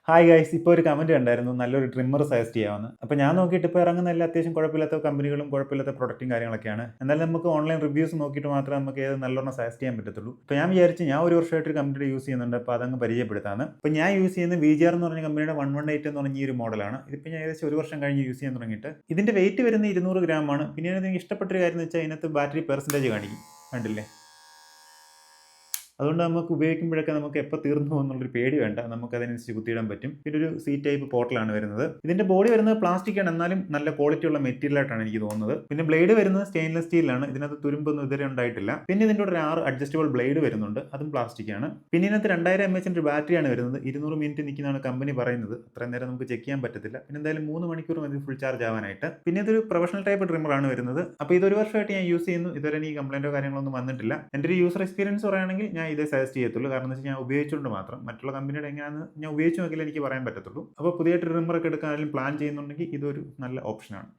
Hi guys, ഇപ്പോൾ ഒരു comment കണ്ടായിരുന്നു നല്ലൊരു ട്രിമ്മർ സജസ്റ്റ് ചെയ്യാമെന്ന്. അപ്പോൾ ഞാൻ നോക്കിയിട്ട് ഇപ്പോൾ ഇറങ്ങുന്ന എല്ലാ അത്യാവശ്യം കുഴപ്പമില്ലാത്ത കമ്പനികളും കുഴപ്പമില്ലാത്ത പ്രൊഡക്റ്റും കാര്യങ്ങളൊക്കെയാണ്. എന്നാലും നമുക്ക് ഓൺലൈൻ റിവ്യൂസ് നോക്കിയിട്ട് മാത്രമേ നമുക്ക് ഏത് നല്ലോണം സജസ്റ്റ് ചെയ്യാൻ പറ്റത്തുള്ളൂ. അപ്പോൾ ഞാൻ വിചാരിച്ചു ഞാൻ ഒരു വർഷമായിട്ട് ഒരു കമ്പനിയുടെ യൂസ് ചെയ്യുന്നുണ്ട്, അപ്പോൾ അതങ്ങ് പരിചയപ്പെടുത്താമെന്ന്. അപ്പോൾ ഞാൻ യൂസ് ചെയ്യുന്ന VGR എന്ന് പറഞ്ഞ കമ്പനിയുടെ 118 എന്ന് പറഞ്ഞ ഈ ഒരു മോഡലാണ്. ഇതിപ്പോൾ ഞാൻ ഏകദേശം ഒരു വർഷം കഴിഞ്ഞ് യൂസ് ചെയ്യാൻ തുടങ്ങിയിട്ട്. ഇതിൻ്റെ വെയിറ്റ് വരുന്നത് 200 ഗ്രാമാണ്. പിന്നെ എനിക്ക് ഇഷ്ടപ്പെട്ടൊരു കാര്യം എന്ന് വെച്ചാൽ ഇതിനകത്ത് ബാറ്ററി പെർസെൻറ്റേജ് കാണിക്കും, കണ്ടില്ലേ? അതുകൊണ്ട് നമുക്ക് ഉപയോഗിക്കുമ്പോഴൊക്കെ നമുക്ക് എപ്പോൾ തീർന്നു എന്നുള്ളൊരു പേടി വേണ്ട, നമുക്ക് അതിനനുസരിച്ച് കുത്തിയിടാൻ പറ്റും. പിന്നെ ഒരു C ടൈപ്പ് പോർട്ടലാണ് വരുന്നത്. ഇതിന്റെ ബോഡി വരുന്നത് പ്ലാസ്റ്റിക് ആണ്, എന്നാലും നല്ല ക്വാളിറ്റി ഉള്ള മെറ്റീരിയൽ ആയിട്ടാണ് എനിക്ക് തോന്നുന്നത്. പിന്നെ ബ്ലേഡ് വരുന്നത് സ്റ്റെയിൻലെസ് സ്റ്റീലാണ്. ഇതിനകത്ത് തുരുമ്പൊന്നും ഇതുവരെ ഉണ്ടായിട്ടില്ല. പിന്നെ ഇതിന്റെ ഒരു 6 അഡ്ജസ്റ്റബിൾ ബ്ലേഡ് വരുന്നുണ്ട്, അതും പ്ലാസ്റ്റിക് ആണ്. പിന്നെ ഇതിനകത്ത് 2000 mAh ഒരു ബാറ്ററിയാണ് വരുന്നത്. 200 മിനിറ്റ് നിൽക്കുന്നതാണ് കമ്പനി പറയുന്നത്. അത്രയും നേരം നമുക്ക് ചെക്ക് ചെയ്യാൻ പറ്റത്തില്ല. പിന്നെ എന്തായാലും 3 മണിക്കൂർ മതി ഫുൾ ചാർജ് ആവാനായിട്ട്. പിന്നെ ഇതൊരു പ്രൊഫഷണൽ ടൈപ്പ് ട്രിമ്മറാണ് വരുന്നത്. അപ്പോൾ ഇതൊരു വർഷമായിട്ട് ഞാൻ യൂസ് ചെയ്യുന്നു. ഇതുവരെ എനിക്ക് കംപ്ലൈന്റോ കാര്യങ്ങളൊന്നും വന്നിട്ടില്ല. എൻ്റെ ഒരു യൂസർ എക്സ്പീരിയൻസ് പറയുകയാണെങ്കിൽ ഞാൻ ഇതേ സജസ്റ്റ് ചെയ്യത്തുള്ളൂ. കാരണം എന്ന് വെച്ചാൽ ഞാൻ ഉപയോഗിച്ചുകൊണ്ട് മാത്രം. മറ്റുള്ള കമ്പനിയുടെ എങ്ങനെയാണെന്ന് ഞാൻ ഉപയോഗിച്ച് നോക്കിയാലേ എനിക്ക് പറയാൻ പറ്റത്തുള്ളൂ. അപ്പോൾ പുതിയ ട്രിമ്മറൊക്കെ എടുക്കാനും പ്ലാൻ ചെയ്യുന്നുണ്ടെങ്കിൽ ഇതൊരു നല്ല ഓപ്ഷനാണ്.